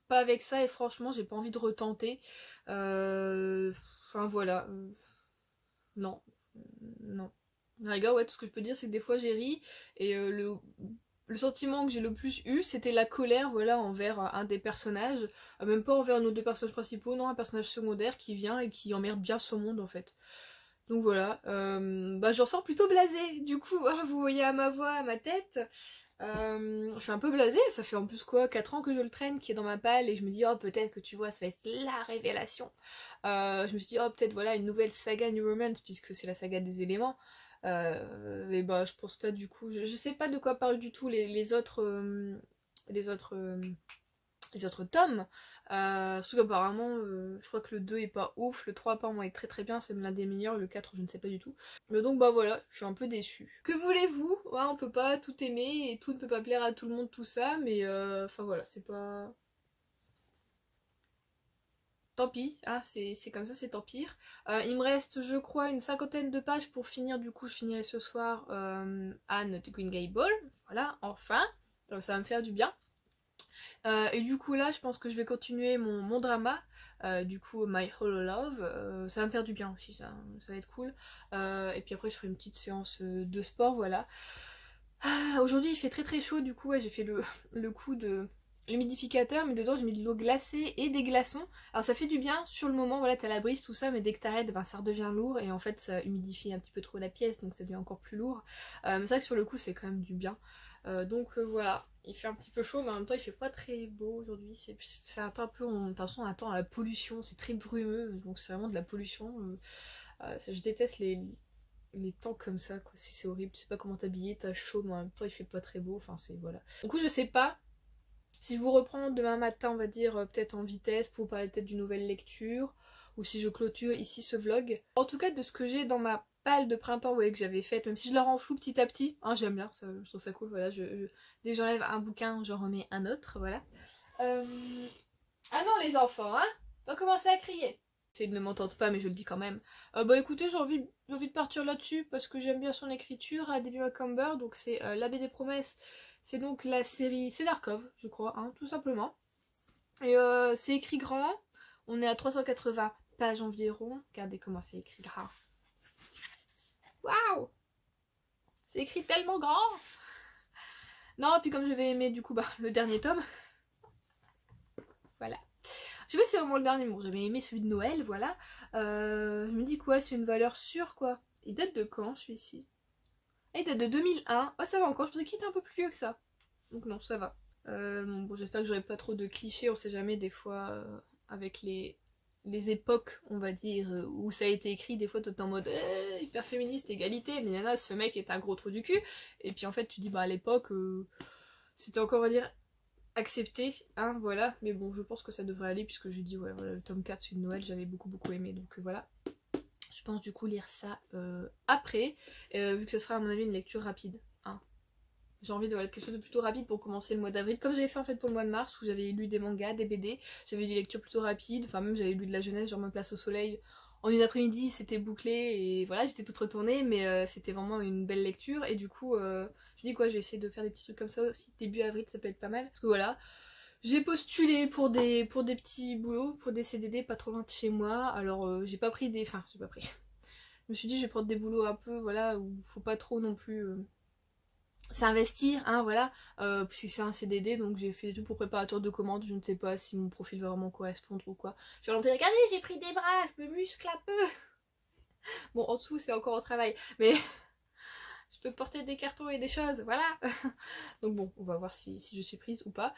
pas avec ça, et franchement j'ai pas envie de retenter. Enfin voilà, non, non. Les gars, ouais, tout ce que je peux dire c'est que des fois j'ai ri, et le sentiment que j'ai le plus eu c'était la colère, voilà, envers un des personnages, même pas envers nos deux personnages principaux, non, un personnage secondaire qui vient et qui emmerde bien son monde en fait. Donc voilà, bah j'en sors plutôt blasée, du coup, hein, vous voyez à ma voix, à ma tête. Je suis un peu blasée, ça fait en plus quoi 4 ans que je le traîne, qui est dans ma palle, et je me dis oh peut-être que tu vois ça va être la révélation. Je me suis dit oh peut-être voilà une nouvelle saga New Romance puisque c'est la saga des éléments. Et bah je pense pas du coup, je sais pas de quoi parlent du tout les autres les autres les autres tomes. Surtout qu'apparemment, je crois que le 2 est pas ouf, le 3 apparemment est très très bien, c'est l'un des meilleurs, le 4 je ne sais pas du tout. Mais donc bah voilà, je suis un peu déçue. Que voulez-vous, ouais, on peut pas tout aimer et tout ne peut pas plaire à tout le monde, tout ça, mais enfin voilà, c'est pas... Tant pis, hein, c'est comme ça, c'est tant pire. Il me reste, je crois, une cinquantaine de pages pour finir, du coup je finirai ce soir Anne de Green Gable, voilà, enfin, ça va me faire du bien. Et du coup là je pense que je vais continuer mon drama, du coup My Hollow Love, ça va me faire du bien aussi, ça va être cool. Et puis après je ferai une petite séance de sport, voilà. Aujourd'hui il fait très très chaud, du coup ouais, j'ai fait le coup de l'humidificateur, mais dedans j'ai mis de l'eau glacée et des glaçons. Alors ça fait du bien sur le moment, voilà, t'as la brise tout ça, mais dès que t'arrêtes, ben, ça redevient lourd, et en fait ça humidifie un petit peu trop la pièce, donc ça devient encore plus lourd. Mais c'est vrai que sur le coup c'est quand même du bien. Donc voilà, il fait un petit peu chaud, mais en même temps il fait pas très beau aujourd'hui, c'est un temps un peu, de toute façon un temps à la pollution, c'est très brumeux, donc c'est vraiment de la pollution. Je déteste les temps comme ça, quoi, c'est horrible, tu sais pas comment t'habiller, t'as chaud, mais en même temps il fait pas très beau, enfin c'est voilà. Du coup je sais pas si je vous reprends demain matin, on va dire, peut-être en vitesse pour vous parler peut-être d'une nouvelle lecture, ou si je clôture ici ce vlog. En tout cas de ce que j'ai dans ma palle de printemps, vous voyez, que j'avais faite, même si je la rends floue petit à petit, hein, j'aime bien, ça, je trouve ça cool, voilà, dès que j'enlève un bouquin, j'en remets un autre, voilà. Ah non les enfants, hein, pas commencer à crier. Il ne m'entendent pas mais je le dis quand même. Bah écoutez, j'ai envie de partir là-dessus parce que j'aime bien son écriture, à Debbie Macomber, donc c'est L'Abbé des Promesses, c'est donc la série, c'est Darkov je crois, hein, tout simplement. Et c'est écrit grand, on est à 380 pages environ, regardez comment c'est écrit grand. Waouh, c'est écrit tellement grand. Non, et puis comme je vais aimer du coup bah, le dernier tome, voilà. Je sais pas si c'est vraiment le dernier, bon j'avais aimé celui de Noël, voilà. Je me dis quoi, c'est une valeur sûre quoi. Il date de quand celui-ci? Ah, il date de 2001, ah ça va encore, je pensais qu'il était un peu plus vieux que ça. Donc non, ça va. Bon j'espère que j'aurai pas trop de clichés, on sait jamais des fois avec les époques on va dire où ça a été écrit, des fois t'es en mode hyper féministe, égalité, nanana, ce mec est un gros trou du cul. Et puis en fait tu dis bah à l'époque c'était encore on va dire accepté, hein, voilà, mais bon je pense que ça devrait aller puisque j'ai dit ouais voilà le tome 4 celui de Noël j'avais beaucoup aimé, donc voilà. Je pense du coup lire ça après, vu que ce sera à mon avis une lecture rapide, hein. J'ai envie de voilà, quelque chose de plutôt rapide pour commencer le mois d'avril, comme j'avais fait en fait pour le mois de mars où j'avais lu des mangas, des BD, j'avais des lectures plutôt rapides, enfin même j'avais lu de la jeunesse, genre Ma Place au Soleil, en une après-midi c'était bouclé et voilà j'étais toute retournée, mais c'était vraiment une belle lecture, et du coup je dis quoi, je vais essayer de faire des petits trucs comme ça aussi début avril, ça peut être pas mal, parce que voilà, j'ai postulé pour des petits boulots, pour des CDD pas trop loin de chez moi, alors j'ai pas pris des... Enfin j'ai pas pris... Je me suis dit je vais prendre des boulots un peu, voilà, où faut pas trop non plus... s'investir, hein, voilà, puisque c'est un CDD, donc j'ai fait tout pour préparateur de commande, je ne sais pas si mon profil va vraiment correspondre ou quoi. Je vais leur dire, regardez, j'ai pris des bras, je me muscle un peu. Bon, en dessous, c'est encore au travail, mais je peux porter des cartons et des choses, voilà. Donc bon, on va voir si je suis prise ou pas.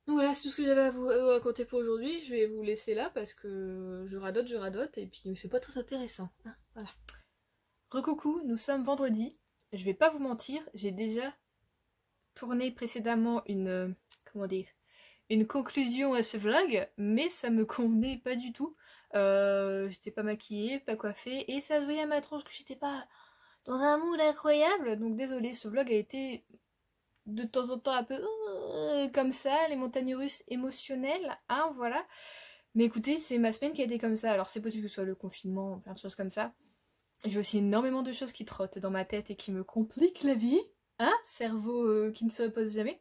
Donc voilà, c'est tout ce que j'avais à vous raconter pour aujourd'hui. Je vais vous laisser là parce que je radote, et puis c'est pas très intéressant, hein, voilà. Recoucou, nous sommes vendredi. Je vais pas vous mentir, j'ai déjà tourné précédemment une, comment dire, une conclusion à ce vlog, mais ça me convenait pas du tout. J'étais pas maquillée, pas coiffée, et ça se voyait à ma tronche que j'étais pas dans un mood incroyable, donc désolée, ce vlog a été de temps en temps un peu comme ça, les montagnes russes émotionnelles, hein, voilà. Mais écoutez, c'est ma semaine qui a été comme ça, alors c'est possible que ce soit le confinement, plein de choses comme ça. J'ai aussi énormément de choses qui trottent dans ma tête et qui me compliquent la vie, hein, cerveau qui ne se repose jamais.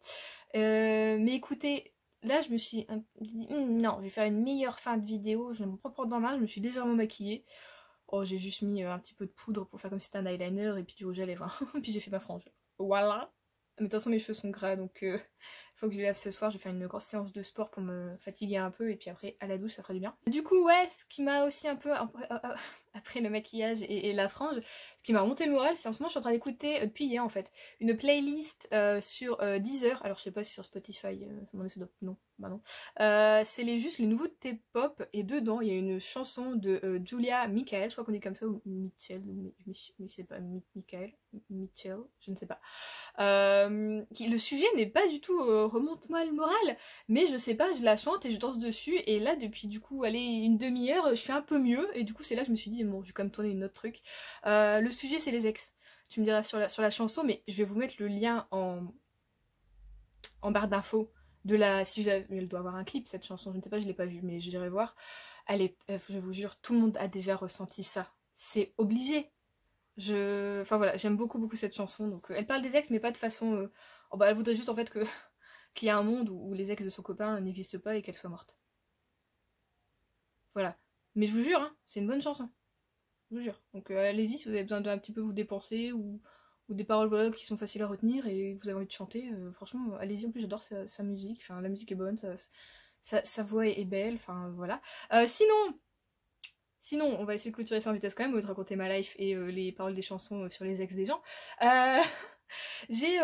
Mais écoutez, là je me suis dit, non, je vais faire une meilleure fin de vidéo, je vais me reprendre dans main, je me suis légèrement maquillée. Oh, j'ai juste mis un petit peu de poudre pour faire comme si c'était un eyeliner et puis du rouge à lèvres, hein. Puis j'ai fait ma frange. Voilà. Mais de toute façon mes cheveux sont gras, donc faut que je les lave ce soir. Je vais faire une grosse séance de sport pour me fatiguer un peu et puis après à la douche ça fera du bien. Du coup ouais, ce qui m'a aussi un peu après le maquillage et la frange, ce qui m'a remonté le moral, c'est en ce moment je suis en train d'écouter depuis hier en fait une playlist sur Deezer. Alors je sais pas si sur Spotify, non, bah non. C'est juste les nouveautés pop et dedans il y a une chanson de Julia Michael, je crois qu'on dit comme ça, ou Mitchell, je sais pas, Michael, Mitchell, je ne sais pas. Le sujet n'est pas du tout remonte-moi le moral, mais je sais pas, je la chante et je danse dessus, et là depuis du coup allez une demi-heure je suis un peu mieux, et du coup c'est là que je me suis dit bon je vais quand même tourner une autre truc. Le sujet c'est les ex, tu me diras sur la chanson, mais je vais vous mettre le lien en barre d'infos de la, si elle doit avoir un clip cette chanson, je ne sais pas, je l'ai pas vue mais j'irai voir. Elle est, je vous jure, tout le monde a déjà ressenti ça, c'est obligé. Enfin voilà, j'aime beaucoup cette chanson, donc elle parle des ex mais pas de façon... Oh, bah, elle voudrait juste en fait que qu'il y a un monde où les ex de son copain n'existent pas et qu'elle soit morte. Voilà. Mais je vous jure, hein, c'est une bonne chanson. Je vous jure. Donc allez-y si vous avez besoin d'un petit peu vous dépenser ou des paroles voilà, qui sont faciles à retenir et que vous avez envie de chanter, franchement allez-y, en plus j'adore sa musique, enfin la musique est bonne, sa voix est belle, enfin voilà. Sinon, on va essayer de clôturer ça en vitesse quand même, au lieu de raconter ma life et les paroles des chansons sur les ex des gens. J'ai,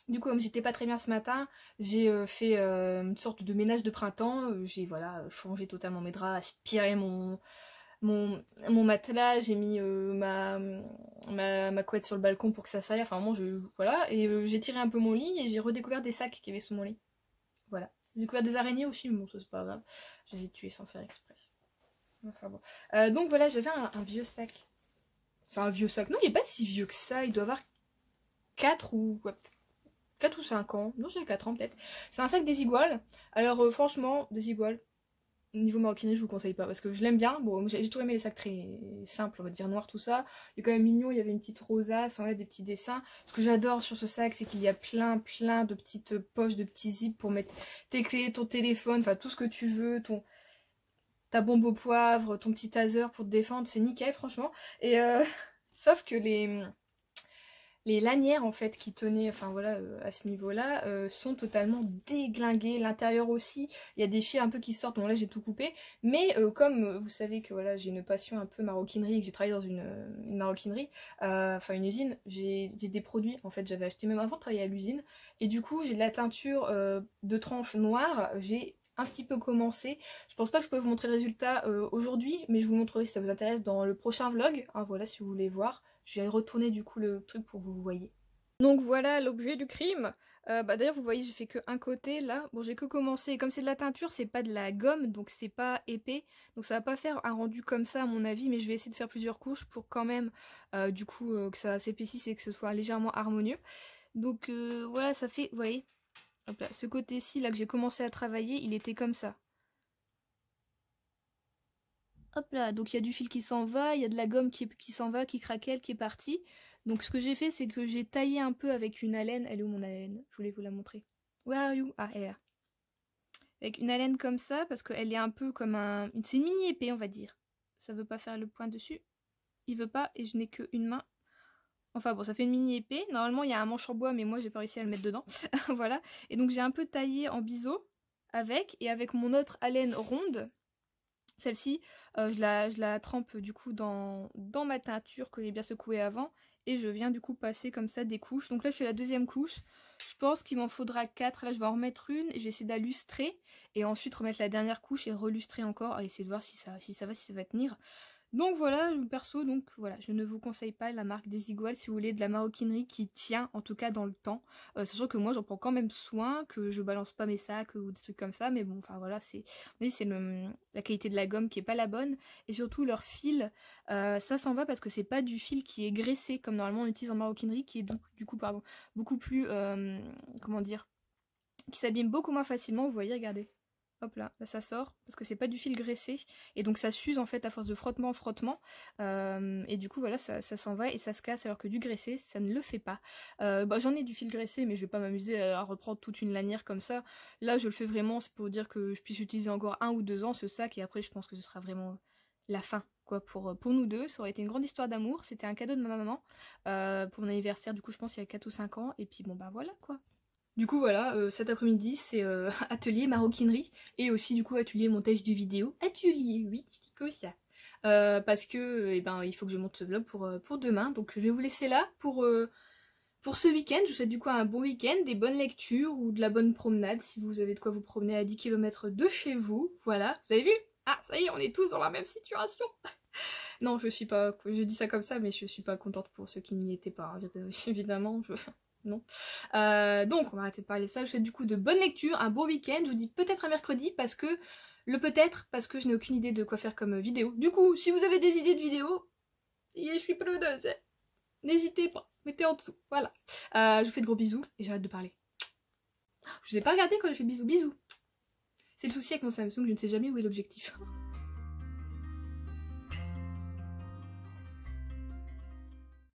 du coup, comme j'étais pas très bien ce matin, j'ai fait une sorte de ménage de printemps. J'ai voilà, changé totalement mes draps, aspiré mon matelas, j'ai mis ma couette sur le balcon pour que ça s'aille. Enfin, vraiment, voilà. Et j'ai tiré un peu mon lit et j'ai redécouvert des sacs qui avaient sous mon lit. Voilà. J'ai découvert des araignées aussi, mais bon, ça c'est pas grave. Je les ai tuées sans faire exprès. Enfin bon. Donc voilà, j'avais un vieux sac. Enfin, un vieux sac. Non, il n'est pas si vieux que ça. Il doit avoir 4 ou... ouais, 4 ou 5 ans. Non, j'ai 4 ans peut-être. C'est un sac Desigual. Alors franchement, Desigual, niveau maroquinerie, je vous conseille pas parce que je l'aime bien. Bon, j'ai toujours aimé les sacs très simples, on va dire noir, tout ça. Il est quand même mignon, il y avait une petite rosace, on a des petits dessins. Ce que j'adore sur ce sac, c'est qu'il y a plein de petites poches, de petits zips pour mettre tes clés, ton téléphone, enfin tout ce que tu veux, ta bombe au poivre, ton petit taser pour te défendre, c'est nickel franchement. Et sauf que les lanières en fait qui tenaient, enfin voilà, à ce niveau-là, sont totalement déglinguées. L'intérieur aussi, il y a des fils un peu qui sortent, bon là j'ai tout coupé. Mais comme vous savez que voilà, j'ai une passion un peu maroquinerie et que j'ai travaillé dans une maroquinerie, enfin une usine, j'ai des produits, en fait j'avais acheté même avant de travailler à l'usine. Et du coup j'ai de la teinture de tranche noire, j'ai un petit peu commencé. Je pense pas que je peux vous montrer le résultat aujourd'hui, mais je vous montrerai si ça vous intéresse dans le prochain vlog, hein, voilà si vous voulez voir. Je vais retourner du coup le truc pour que vous voyez. Donc voilà l'objet du crime. D'ailleurs vous voyez j'ai fait que un côté là. Bon j'ai que commencé. Comme c'est de la teinture, c'est pas de la gomme, donc c'est pas épais. Donc ça va pas faire un rendu comme ça à mon avis, mais je vais essayer de faire plusieurs couches pour quand même du coup que ça s'épaississe et que ce soit légèrement harmonieux. Donc voilà ça fait, vous voyez, hop là, ce côté-ci là que j'ai commencé à travailler, il était comme ça. Hop là, donc il y a du fil qui s'en va, il y a de la gomme qui s'en va, qui craquelle, qui est partie. Donc ce que j'ai fait, c'est que j'ai taillé un peu avec une haleine. Elle est où mon haleine? Je voulais vous la montrer. Where are you? Ah, elle est là. Avec une haleine comme ça, parce qu'elle est un peu comme un... C'est une mini épée, on va dire. Ça veut pas faire le point dessus. Il veut pas, et je n'ai qu'une main. Enfin bon, ça fait une mini épée. Normalement, il y a un manche en bois, mais moi, j'ai pas réussi à le mettre dedans. Voilà. Et donc, j'ai un peu taillé en biseau avec. Et avec mon autre haleine ronde, celle-ci, je la trempe du coup dans ma teinture que j'ai bien secouée avant. Et je viens du coup passer comme ça des couches. Donc là, je fais la deuxième couche. Je pense qu'il m'en faudra 4. Là, je vais en remettre une. Je vais essayer d'illustrer. Et ensuite, remettre la dernière couche et relustrer encore. Et essayer de voir si ça va tenir. Donc voilà, perso, donc voilà, je ne vous conseille pas la marque Desigual si vous voulez de la maroquinerie qui tient, en tout cas dans le temps. Sachant que moi j'en prends quand même soin, que je balance pas mes sacs ou des trucs comme ça, mais bon, enfin voilà, c'est la qualité de la gomme qui est pas la bonne. Et surtout leur fil, ça s'en va parce que c'est pas du fil qui est graissé comme normalement on utilise en maroquinerie, qui est du coup, pardon, beaucoup plus, comment dire, qui s'abîme beaucoup moins facilement, vous voyez, regardez. Hop là, ça sort, parce que c'est pas du fil graissé, et donc ça s'use en fait à force de frottement en frottement, et du coup voilà, ça s'en va et ça se casse, alors que du graissé, ça ne le fait pas. J'en ai du fil graissé, mais je vais pas m'amuser à reprendre toute une lanière comme ça. Là, je le fais vraiment, c'est pour dire que je puisse utiliser encore 1 ou 2 ans ce sac, et après je pense que ce sera vraiment la fin, quoi, pour nous deux. Ça aurait été une grande histoire d'amour, c'était un cadeau de ma maman, pour mon anniversaire, du coup je pense il y a 4 ou 5 ans, et puis bon bah voilà, quoi. Du coup voilà, cet après-midi c'est atelier maroquinerie et aussi du coup atelier montage de vidéo. Atelier, oui, je dis que ça. Parce que il faut que je monte ce vlog pour demain. Donc je vais vous laisser là pour ce week-end. Je vous souhaite du coup un bon week-end, des bonnes lectures ou de la bonne promenade si vous avez de quoi vous promener à 10 km de chez vous. Voilà, vous avez vu? Ah ça y est, on est tous dans la même situation. Non, je suis pas, je dis ça comme ça, mais je suis pas contente pour ceux qui n'y étaient pas, hein, évidemment. Non. Donc on va arrêter de parler de ça. Je vous souhaite du coup de bonnes lectures, un bon week-end. Je vous dis peut-être un mercredi parce que je n'ai aucune idée de quoi faire comme vidéo. Du coup, si vous avez des idées de vidéos, et je suis preneuse, n'hésitez pas, mettez en dessous. Voilà. Je vous fais de gros bisous et j'arrête de parler. Je vous ai pas regardé quand je fais bisous. C'est le souci avec mon Samsung, je ne sais jamais où est l'objectif.